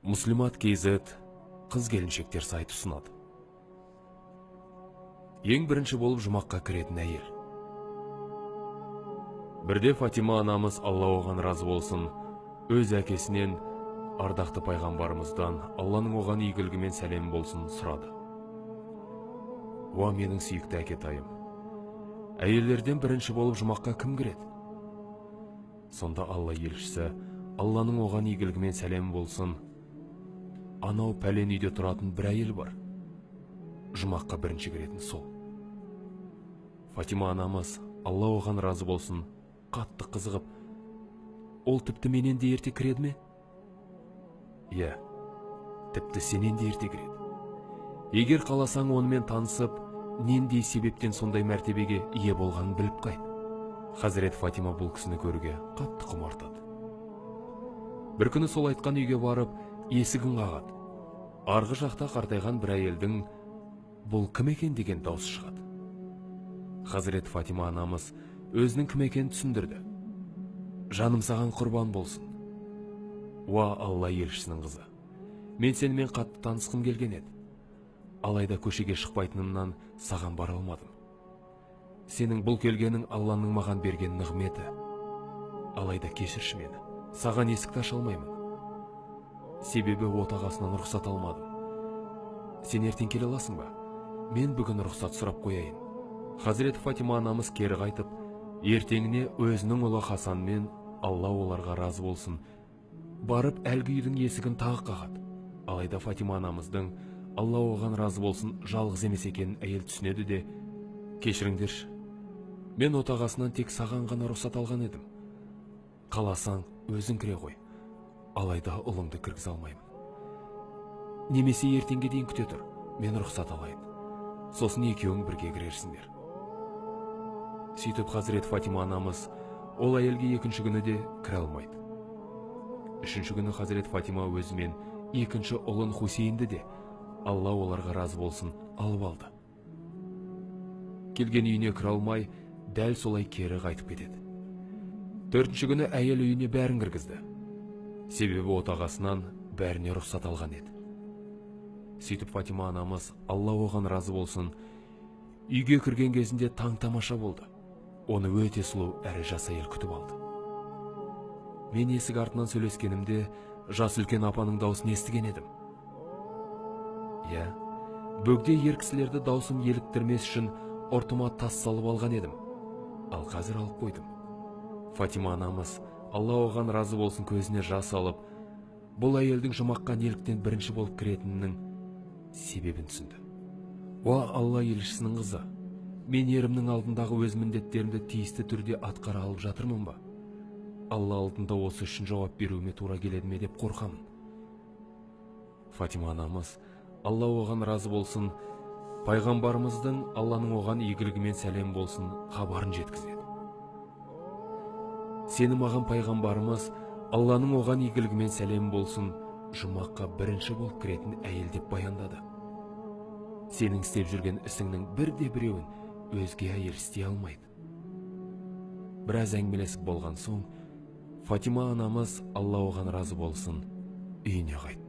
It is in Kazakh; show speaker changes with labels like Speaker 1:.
Speaker 1: Muslimat KZ қыз келіншектер сайты ұсынады. Ең бірінші болып жұмаққа кіретін әйел. Бірде Фатима анамыз, Алла оған разы болсын, өз әкесінен, ардақты пайғамбарымыздан, Алланың оған игілігі мен сәлем болсын сұрады. Уа менің сүйікті әкетайым, әйелдерден бірінші болып жұмаққа кім кіреді? Сонда Алла елшісі, Алланың оған игілігі мен сәлем болсын, анау пәлен үйде тұратын бір әйел бар. Жұмаққа бірінші кіретін сол. Фатима анамыз, Алла оған разы болсын, қатты қызығып, ол тіпті менен де ерте кіреді ме? Иә, тіпті сенен де ерте кіреді. Егер қаласаң онымен танысып, нендей себептен сондай мәртебеге ие болғанын біліп қайт. Хазірет Фатима бұл кісіні көруге қатты құмартады. Бір күні сол айтқан үйге барып, есігін қағады. Арғы жақта қартайған бір әйелдің бұл кім екен деген дауыс шығады. Хазірет Фатима анамыз өзінің кім екенін түсіндірді. Жаным саған құрбан болсын. Уа Алла елшісінің қызы, мен сенімен қатты танысқым келген еді. Алайда көшеге шықпайтынымнан саған бара алмадым. Сенің бұл келгенің Алланың маған берген нығметі. Алайда кешірші мені, саған есікті аша алмаймын. Себебі отағасынан рұқсат алмадым. Сен ертең келе аласың ба? Мен бүгін рұқсат сұрап қояйын. Хазірет Фатима анамыз кері қайтып, ертеңіне өзінің ұлы Хасанмен, Алла оларға разы болсын, барып әлгі үйдің есігін тағы қағады. Алайда Фатима анамыздың, Алла оған разы болсын, жалғыз емес екенін әйел түсінеді де, кешіріңдерші, мен отағасынан тек саған ғана рұқсат алған едім. Қаласаң өзің кіре ғой, алайда ұлыңды кіргізе алмаймын. Немесе ертеңге дейін күте тұр, мен рұқсат алайын. Сосын екеуің бірге кірерсіңдер. Сөйтіп Хазірет Фатима анамыз ол әйелге екінші күні де кіре алмайды. Үшінші күні Хазірет Фатима өзімен екінші ұлын Хусейнді де, Алла оларға разы болсын, алып алды. Келген үйіне кіре алмай, дәл солай кері қайтып кетеді. Төртінші күні әйел үйіне бәрін кіргізді. Себебі отағасынан бәріне рұқсат алған еді. Сөйтіп Фатима анамыз, Алла оған разы болсын, үйге кірген кезінде таң тамаша болды. Оны өте сұлу әрі жас әйел күтіп алды. Мен есік артынан сөйлескенімде жас үлкен апаның дауысын естіген едім. Иә, бөгде ер кісілерді даусым еліктірмес үшін ортыма тас салып алған едім. Ал қазір алып қойдым. Фатима анамыз, Алла оған разы болсын, көзіне жас алып, бұл әйелдің жұмаққа неліктен бірінші болып кіретінінің себебін түсінді. Уа Алла елшісінің қызы, мен ерімнің алдындағы өз міндеттерімді тиісті түрде атқара алып жатырмын ба? Алла алдында осы үшін жауап беруіме тура келеді ме деп қорқамын. Фатима анамыз, Алла оған разы болсын, пайғамбарымыздың, Алланың оған игілігі мен сәлем болсын, хабарын жеткізеді. Сені маған пайғамбарымыз, Алланың оған игілігі мен сәлем болсын, жұмаққа бірінші болып кіретін әйел деп баяндады. Сенің істеп жүрген ісіңнің бірде-біреуін өзге әйел істей алмайды. Біраз әңгімелесіп болған соң, Фатима анамыз, Алла оған разы болсын, үйіне қайтты.